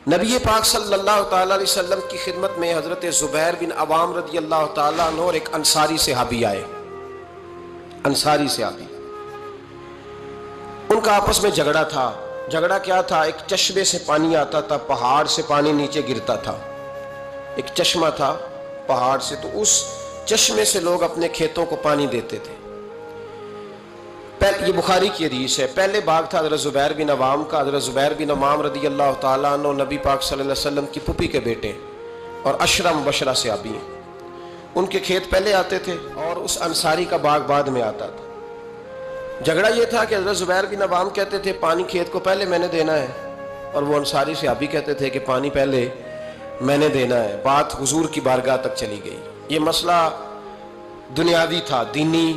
نبی پاک صلی اللہ تعالیٰ علیہ وسلم کی خدمت میں حضرت زبیر بن عوام رضی اللہ تعالیٰ عنہ اور ایک انصاری صحابی آئے. انصاری صحابی، ان کا آپس میں جھگڑا تھا. جھگڑا کیا تھا؟ ایک چشمے سے پانی آتا تھا، پہاڑ سے پانی نیچے گرتا تھا. ایک چشمہ تھا پہاڑ سے، تو اس چشمے سے لوگ اپنے کھیتوں کو پانی دیتے تھے. یہ بخاری کی حدیث ہے. پہلے باغ تھا حضرت زبیر بن عوام کا. حضرت زبیر بن عوام رضی اللہ تعالیٰ عنہ نبی پاک صلی اللہ علیہ وسلم کی پھوپھی کے بیٹے اور عشرہ مبشرہ صحابی ہیں. ان کے کھیت پہلے آتے تھے اور اس انصاری کا باغ بعد میں آتا تھا. جھگڑا یہ تھا کہ حضرت زبیر بن عوام کہتے تھے پانی کھیت کو پہلے میں نے دینا ہے، اور وہ انصاری صحابی کہتے تھے کہ پانی پہلے میں نے دینا ہے. بات حضور کی بارگاہ تک چلی گئی. یہ مسئلہ دنیاوی تھا، دینی.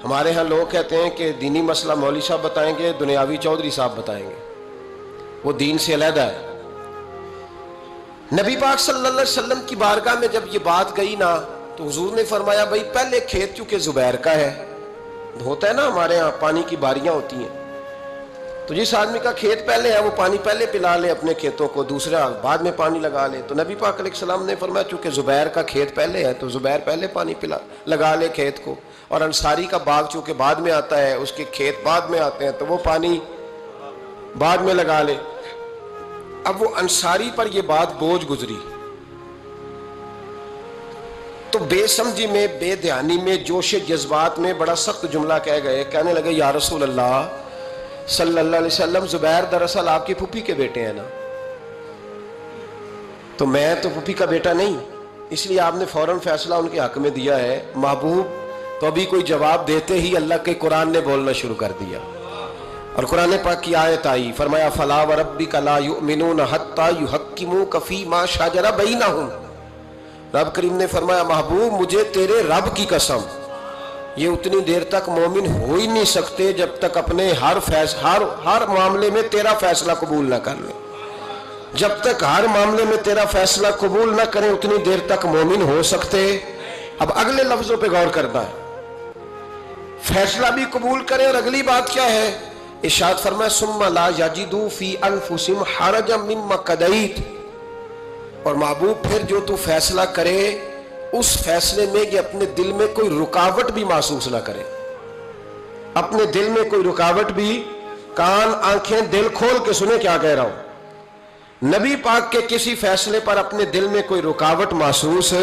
ہمارے ہاں لوگ کہتے ہیں کہ دینی مسئلہ مولوی صاحب بتائیں گے، دنیاوی چودھری صاحب بتائیں گے. وہ دین سے علیحدہ ہے. نبی پاک صلی اللہ علیہ وسلم کی بارگاہ میں جب یہ بات گئی نا، تو حضور نے فرمایا بھائی پہلے کھیت چونکہ زبیر کا ہے. ہوتا ہے نا ہمارے ہاں پانی کی باریاں ہوتی ہیں، تو جس آدمی کا کھیت پہلے ہے وہ پانی پہلے پلا لے اپنے کھیتوں کو، دوسرا بعد میں پانی لگا لے. تو نبی پاک علیہ السلام نے فرمایا چونکہ زبیر کا کھیت پہلے ہے تو زبیر پہلے پانی لگا لے کھیت کو، اور انصاری کا باغ چونکہ بعد میں آتا ہے، اس کے کھیت بعد میں آتے ہیں تو وہ پانی بعد میں لگا لے. اب وہ انصاری پر یہ بات بوجھ گزری تو بے سمجھی میں، بے دھیانی میں، جوش جذبات میں بڑا سخت جملہ کہہ گئے. کہنے لگے یا رسول اللہ صلی اللہ علیہ وسلم، زبیر دراصل آپ کی پھوپھی کے بیٹے ہیں نا، تو میں تو پھوپھی کا بیٹا نہیں، اس لیے آپ نے فوراً فیصلہ ان کے حق میں دیا ہے. محبوب تو ابھی کوئی جواب دیتے ہی اللہ کے قرآن نے بولنا شروع کر دیا، اور قرآن پاک کی آیت آئی. فرمایا فلا وربک لا یؤمنون حتی یحکموک فیما شجر بینہم. رب کریم نے فرمایا محبوب مجھے تیرے رب کی قسم، یہ اتنی دیر تک مومن ہو ہی نہیں سکتے جب تک اپنے ہر معاملے میں تیرا فیصلہ قبول نہ کر لیں. جب تک ہر معاملے میں تیرا فیصلہ قبول نہ کریں اتنی دیر تک مومن ہو سکتے. اب اگلے لفظوں پہ غور کرنا ہے. فیصلہ بھی قبول کریں، اور اگلی بات کیا ہے؟ ارشاد فرمایا ثم لا یجدوا فی انفسہم حرجا مما قضیت. اور محبوب پھر جو تو فیصلہ کرے اس فیصلے میں یہ اپنے دل میں کوئی رکاوٹ بھی محسوس نہ کرے. اپنے دل میں کوئی رکاوٹ بھی، کان آنکھیں دل کھول کے سنے کیا کہہ رہا ہوں. نبی پاک کے کسی فیصلے پر اپنے دل میں کوئی رکاوٹ محسوس،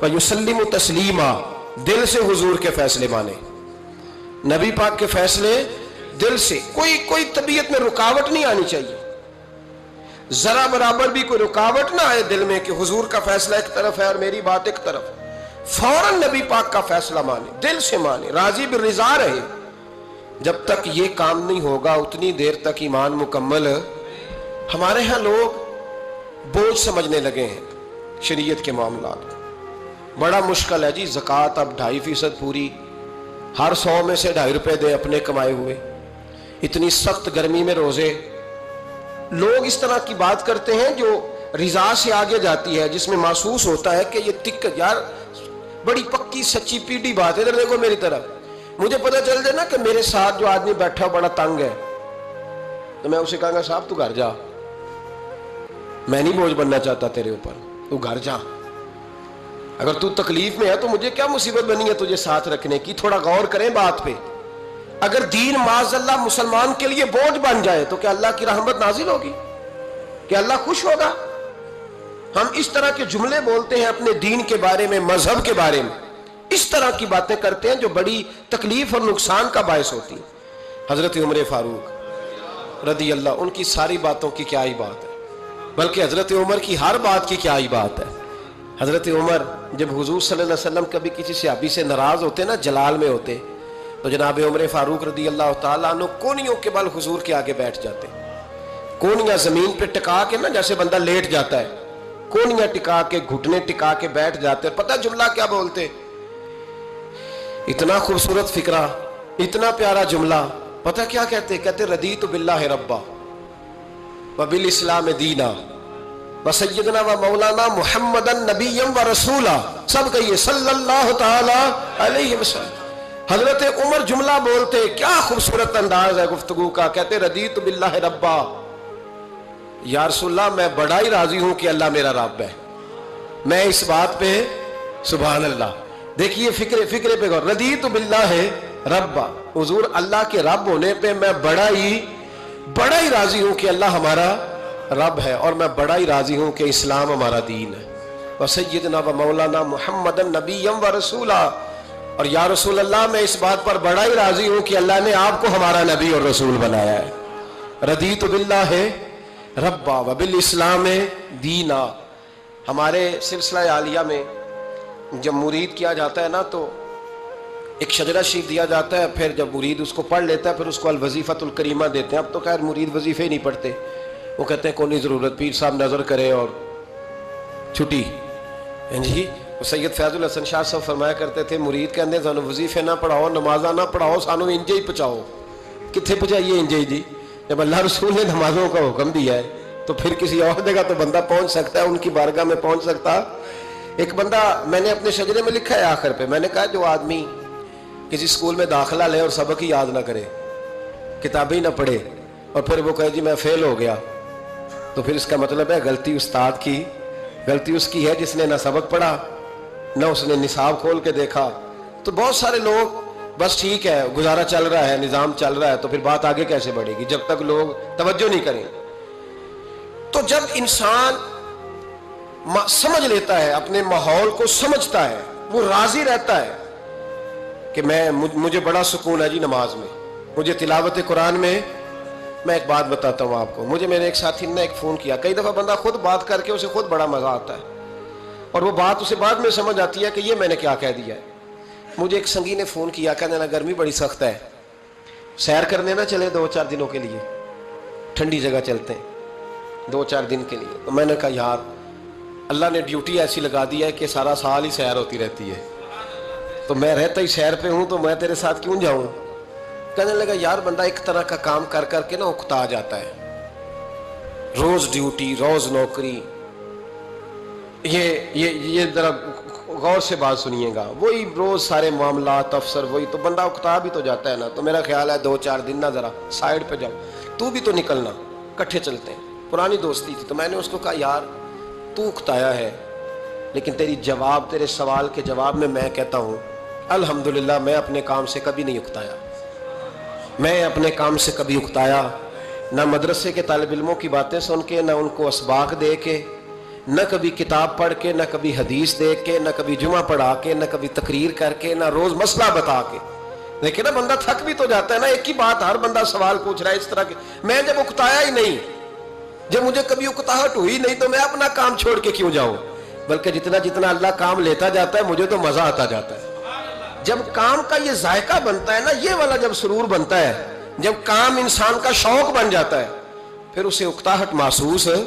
وَيُسَلِّمُ تَسْلِيمًا، دل سے حضور کے فیصلے مانے. نبی پاک کے فیصلے دل سے، کوئی طبیعت میں رکاوٹ نہیں آنی چاہیے. ذرا برابر بھی کوئی رکاوٹ نہ آئے دل میں کہ حضور کا فیصلہ ایک طرف ہے اور میری بات ایک طرف. فوراً نبی پاک کا فیصلہ مانے، دل سے مانے، راضی بالرضا رہے. جب تک یہ کام نہیں ہوگا اتنی دیر تک ایمان مکمل. ہمارے ہاں لوگ بوجھ سمجھنے لگے ہیں شریعت کے معاملات. بڑا مشکل ہے جی. زکوٰۃ اب 2.5% پوری، ہر 100 میں سے 2.5 روپے دے اپنے کمائے ہوئے. اتنی سخت گرمی میں روزے. لوگ اس طرح کی بات کرتے ہیں جو رضا سے آگے جاتی ہے، جس میں محسوس ہوتا ہے کہ یہ یار بڑی پکی سچی پیڑھی بات ہے. ادھر دیکھو میری طرف، مجھے پتہ چل جائے نا کہ میرے ساتھ جو آدمی بیٹھا بڑا تنگ ہے تو میں اسے کہوں گا صاحب تو گھر جا، میں نہیں بوجھ بننا چاہتا تیرے اوپر، تو گھر جا. اگر تو تکلیف میں ہے تو مجھے کیا مصیبت بنی ہے تجھے ساتھ رکھنے کی. تھوڑا غور کریں بات پہ. اگر دین معاذ اللہ مسلمان کے لیے بوجھ بن جائے تو کیا اللہ کی رحمت نازل ہوگی؟ کیا اللہ خوش ہوگا؟ ہم اس طرح کے جملے بولتے ہیں اپنے دین کے بارے میں، مذہب کے بارے میں، اس طرح کی باتیں کرتے ہیں جو بڑی تکلیف اور نقصان کا باعث ہوتی ہیں. حضرت عمر فاروق رضی اللہ، ان کی ساری باتوں کی کیا ہی بات ہے، بلکہ حضرت عمر کی ہر بات کی کیا ہی بات ہے. حضرت عمر جب حضور صلی اللہ علیہ وسلم کبھی کسی صحابی سے ناراض ہوتے نا، جلال میں ہوتے، تو جناب عمر فاروق رضی اللہ تعالیٰ عنہ کونیوں کے بل حضور کے آگے بیٹھ جاتے. کونیاں زمین پہ ٹکا کے نا، جیسے بندہ لیٹ جاتا ہے، کونیاں ٹکا کے، گھٹنے ٹکا کے بیٹھ جاتے. پتہ جملہ کیا بولتے؟ اتنا خوبصورت فکرہ، اتنا پیارا جملہ. پتہ کیا کہتے؟ کہتے رضیت باللہ ربا وبالاسلام دینا وسیدنا و مولانا محمد نبی و رسولا. سب کہیے صلی اللہ تعالی علیہ وسلم. حضرت عمر جملہ بولتے، کیا خوبصورت انداز ہے گفتگو کا. کہتے رضیت باللہ ربا یا رسول اللہ میں بڑا ہی راضی ہوں کہ اللہ میرا رب ہے، میں اس بات پہ سبحان اللہ. دیکھیے فکرے پہ غور. رضیت باللہ ربا، حضور اللہ کے رب ہونے پہ میں بڑا ہی راضی ہوں کہ اللہ ہمارا رب ہے، اور میں بڑا ہی راضی ہوں کہ اسلام ہمارا دین ہے. وسیدنا و مولانا محمد نبی و رسولا، اور یا رسول اللہ میں اس بات پر بڑا ہی راضی ہوں کہ اللہ نے آپ کو ہمارا نبی اور رسول بنایا ہے. رضیت باللہ ربا و بالاسلام دینا. ہمارے سلسلہ عالیہ میں جب مرید کیا جاتا ہے نا تو ایک شجرہ شریف دیا جاتا ہے، پھر جب مرید اس کو پڑھ لیتا ہے پھر اس کو الوظیفۃ الکریمہ دیتے ہیں. اب تو خیر مرید وظیفے ہی نہیں پڑھتے، وہ کہتے ہیں کوئی ضرورت، پیر صاحب نظر کرے اور چھٹی. جی سید فیض الحسن شاہ صاحب فرمایا کرتے تھے مرید کہتے ہیں سانو وظیفے نہ پڑھاؤ، نمازاں نہ پڑھاؤ، سانو انجے ہی پہنچاؤ. کتنے پہنچائیے انجے ہی؟ جی جب اللہ رسول نے نمازوں کا حکم دیا ہے تو پھر کسی اور جگہ تو بندہ پہنچ سکتا ہے، ان کی بارگاہ میں پہنچ سکتا. ایک بندہ میں نے اپنے شجرے میں لکھا ہے آخر پہ، میں نے کہا جو آدمی کسی اسکول میں داخلہ لے اور سبق ہی یاد نہ کرے، کتابیں نہ پڑھے، اور پھر وہ کہے جی میں فیل ہو گیا، تو پھر اس کا مطلب ہے غلطی استاد کی، غلطی اس کی ہے جس نے نہ سبق پڑھا نہ اس نے نصاب کھول کے دیکھا. تو بہت سارے لوگ بس ٹھیک ہے گزارا چل رہا ہے، نظام چل رہا ہے، تو پھر بات آگے کیسے بڑھے گی جب تک لوگ توجہ نہیں کریں. تو جب انسان سمجھ لیتا ہے، اپنے ماحول کو سمجھتا ہے، وہ راضی رہتا ہے کہ مجھے بڑا سکون ہے جی نماز میں، مجھے تلاوت قرآن میں. میں ایک بات بتاتا ہوں آپ کو، مجھے میرے ایک ساتھی نے ایک فون کیا. کئی دفعہ بندہ خود بات کر کے اسے خود بڑا مزہ آتا ہے اور وہ بات اسے بعد میں سمجھ آتی ہے کہ یہ میں نے کیا کہہ دیا ہے. مجھے ایک سنگی نے فون کیا، کہنے لگا گرمی بڑی سخت ہے، سیر کرنے نہ چلے 2-4 دنوں کے لیے، ٹھنڈی جگہ چلتے ہیں 2-4 دن کے لیے. تو میں نے کہا یار اللہ نے ڈیوٹی ایسی لگا دی ہے کہ سارا سال ہی سیر ہوتی رہتی ہے، تو میں رہتا ہی سیر پہ ہوں، تو میں تیرے ساتھ کیوں جاؤں. کہنے لگا یار بندہ ایک طرح کا کام کر کر کے نا اکتا جاتا ہے، روز ڈیوٹی، روز نوکری. یہ ذرا غور سے بات سنیے گا، وہی روز سارے معاملات افسر وہی، تو بندہ اکتا بھی تو جاتا ہے نا. تو میرا خیال ہے 2-4 دن نا ذرا سائڈ پہ جاؤ، تو بھی تو نکلنا، کٹھے چلتے ہیں. پرانی دوستی تھی. تو میں نے اس کو کہا یار تو اکتایا ہے، لیکن تیرے سوال کے جواب میں کہتا ہوں الحمدللہ میں اپنے کام سے کبھی نہیں اکتایا. میں اپنے کام سے کبھی اکتایا نہ مدرسے کے طالب علموں کی باتیں سن کے، نہ ان کو اسباق دے کے، نہ کبھی کتاب پڑھ کے، نہ کبھی حدیث دیکھ کے، نہ کبھی جمعہ پڑھا کے، نہ کبھی تقریر کر کے، نہ روز مسئلہ بتا کے. دیکھیں نا بندہ تھک بھی تو جاتا ہے نا، ایک ہی بات ہر بندہ سوال پوچھ رہا ہے اس طرح کے. میں جب اکتایا ہی نہیں، جب مجھے کبھی اکتاہٹ ہوئی نہیں، تو میں اپنا کام چھوڑ کے کیوں جاؤں. بلکہ جتنا اللہ کام لیتا جاتا ہے مجھے تو مزہ آتا جاتا ہے. جب کام کا یہ ذائقہ بنتا ہے نا، یہ والا جب سرور بنتا ہے، جب کام انسان کا شوق بن جاتا ہے، پھر اسے اکتاہٹ محسوس ہے،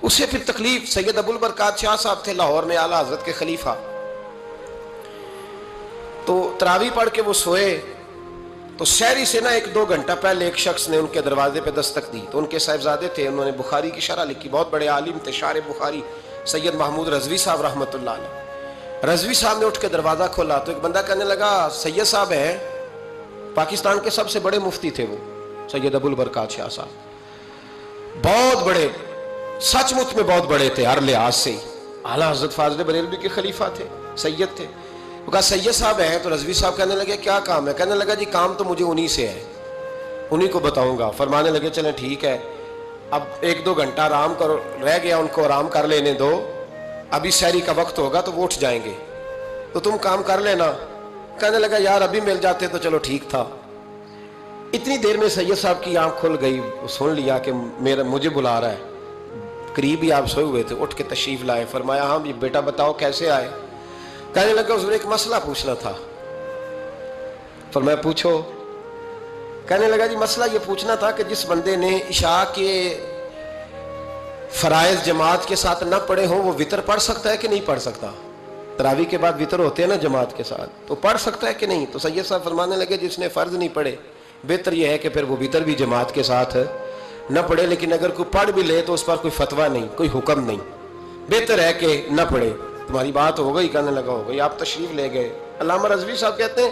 اسے پھر تکلیف. سید ابو البرکات شاہ صاحب تھے لاہور میں، اعلیٰ حضرت کے خلیفہ. تو تراویح پڑھ کے وہ سوئے تو شہری سے نا 1-2 گھنٹہ پہلے ایک شخص نے ان کے دروازے پہ دستک دی. تو ان کے صاحبزادے تھے، انہوں نے بخاری کی شرح لکھی، بہت بڑے عالم تھے، شارح بخاری سید محمود رضوی صاحب رحمۃ اللہ علیہ. رضوی صاحب نے اٹھ کے دروازہ کھولا تو ایک بندہ کہنے لگا سید صاحب ہیں، پاکستان کے سب سے بڑے مفتی تھے وہ سید ابو البرکات شاہ صاحب، بہت بڑے، سچ مچ میں بہت بڑے تھے ہر لحاظ سے. اعلیٰ حضرت فاضل بریلوی کے خلیفہ تھے، سید تھے. وہ کہا سید صاحب ہیں. تو رضوی صاحب کہنے لگے کیا کام ہے؟ کہنے لگا جی کام تو مجھے انہی سے ہے، انہی کو بتاؤں گا. فرمانے لگے چلیں ٹھیک ہے، اب 1-2 گھنٹہ آرام کرو، رہ گیا ان کو آرام کر لینے دو، ابھی سحری کا وقت ہوگا تو وہ اٹھ جائیں گے، تو تم کام کر لینا. کہنے لگا یار ابھی مل جاتے تو چلو ٹھیک تھا. اتنی دیر میں سید صاحب کی آنکھ کھل گئی، سن لیا کہ مجھے بلا رہا ہے. قریب ہی آپ سوئے ہوئے تھے، اٹھ کے تشریف لائے. فرمایا ہاں بیٹا بتاؤ کیسے آئے؟ کہنے لگا حضور ایک مسئلہ پوچھنا تھا. فرمایا پوچھو. کہنے لگا جی مسئلہ یہ پوچھنا تھا کہ جس بندے نے عشاء کے فرائض جماعت کے ساتھ نہ پڑھے ہوں وہ وتر پڑھ سکتا ہے کہ نہیں پڑھ سکتا؟ تراویح کے بعد وتر ہوتے ہیں نا جماعت کے ساتھ، تو پڑھ سکتا ہے کہ نہیں؟ تو سید صاحب فرمانے لگے جس نے فرض نہیں پڑھے بہتر یہ ہے کہ پھر وہ وتر بھی جماعت کے ساتھ نہ پڑھے، لیکن اگر کوئی پڑھ بھی لے تو اس پر کوئی فتویٰ نہیں، کوئی حکم نہیں، بہتر ہے کہ نہ پڑھے. تمہاری بات ہو گئی؟ کہنے لگا ہو گئی. آپ تشریف لے گئے. علامہ رضوی صاحب کہتے ہیں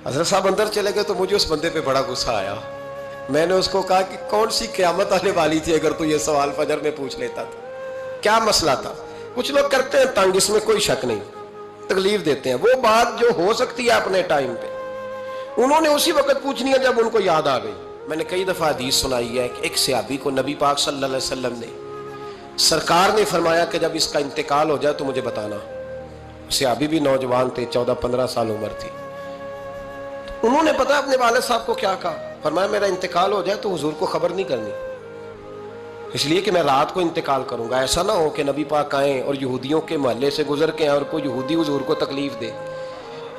حضرت صاحب اندر چلے گئے تو مجھے اس بندے پہ بڑا غصہ آیا. میں نے اس کو کہا کہ کون سی قیامت آنے والی تھی اگر تو یہ سوال فجر میں پوچھ لیتا تھا؟ کیا مسئلہ تھا؟ کچھ لوگ کرتے ہیں تنگ، اس میں کوئی شک نہیں، تکلیف دیتے ہیں، وہ بات جو ہو سکتی ہے اپنے ٹائم پہ انہوں نے اسی وقت پوچھنی ہے جب ان کو یاد آ گئی۔ میں نے کئی دفعہ حدیث سنائی ہے کہ ایک صحابی کو نبی پاک صلی اللہ علیہ وسلم نے، سرکار نے فرمایا کہ جب اس کا انتقال ہو جائے تو مجھے بتانا۔ صحابی بھی نوجوان تھے، 14-15 سال عمر تھی۔ انہوں نے پتا اپنے والد صاحب کو کیا کہا، فرمایا میرا انتقال ہو جائے تو حضور کو خبر نہیں کرنی، اس لیے کہ میں رات کو انتقال کروں گا، ایسا نہ ہو کہ نبی پاک آئیں اور یہودیوں کے محلے سے گزر کے آئیں اور کوئی یہودی حضور کو تکلیف دے۔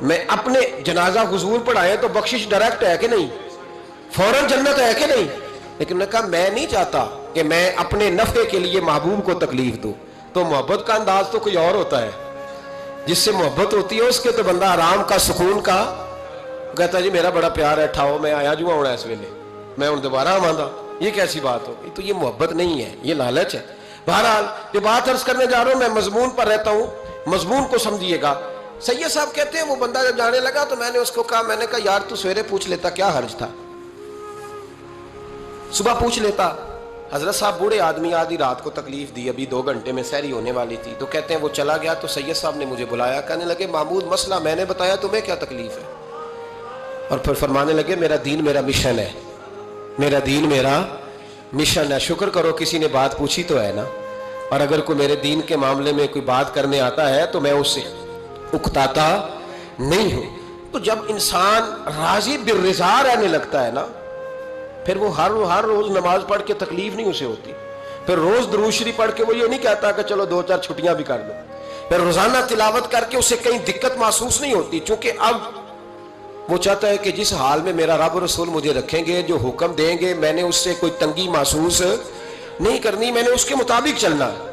میں اپنے جنازہ حضور پڑھائے تو بخشش ڈائریکٹ ہے کہ نہیں، فوراً جنت ہے کہ نہیں، لیکن نے کہا میں نہیں چاہتا کہ میں اپنے نفع کے لیے محبوب کو تکلیف دوں۔ تو محبت کا انداز تو کوئی اور ہوتا ہے، جس سے محبت ہوتی ہے اس کے تو بندہ آرام کا، سکون کا کہتا جی میرا بڑا پیار ہے، ٹھاؤ میں آیا جو ہونا اس ویلے، میں ہوں دوبارہ آماندہ۔ یہ کیسی بات ہوگی؟ تو یہ محبت نہیں ہے، یہ لالچ ہے۔ بہرحال یہ بات عرض کرنے جا رہا ہوں، میں مضمون پر رہتا ہوں، مضمون کو سمجھیے گا۔ سید صاحب کہتے ہیں وہ بندہ جب جانے لگا تو میں نے اس کو کہا، میں نے کہا یار تو سویرے پوچھ لیتا، کیا حرج تھا، صبح پوچھ لیتا۔ حضرت صاحب بوڑھے آدمی، آدھی رات کو تکلیف دی، ابھی 2 گھنٹے میں سحری ہونے والی تھی، تو کہتے ہیں وہ چلا گیا تو سید صاحب نے مجھے بلایا، کہنے لگے محمود مسئلہ میں نے بتایا، تمہیں کیا تکلیف ہے؟ اور پھر فرمانے لگے میرا دین میرا مشن ہے، میرا دین میرا مشن ہے۔ شکر کرو کسی نے بات پوچھی تو ہے نا، اور اگر کوئی میرے دین کے معاملے میں کوئی بات کرنے آتا ہے تو میں اس سے اکتاتا نہیں ہوں۔ تو جب انسان راضی بالرضا رہنے لگتا ہے نا، پھر وہ ہر روز نماز پڑھ کے تکلیف نہیں اسے ہوتی، پھر روز درود شریف پڑھ کے وہ یہ نہیں کہتا کہ چلو 2-4 چھٹیاں بھی کر لو، پھر روزانہ تلاوت کر کے اسے کہیں دقت محسوس نہیں ہوتی، چونکہ اب وہ چاہتا ہے کہ جس حال میں میرا رب رسول مجھے رکھیں گے، جو حکم دیں گے، میں نے اس سے کوئی تنگی محسوس نہیں کرنی، میں نے اس کے مطابق چلنا ہے۔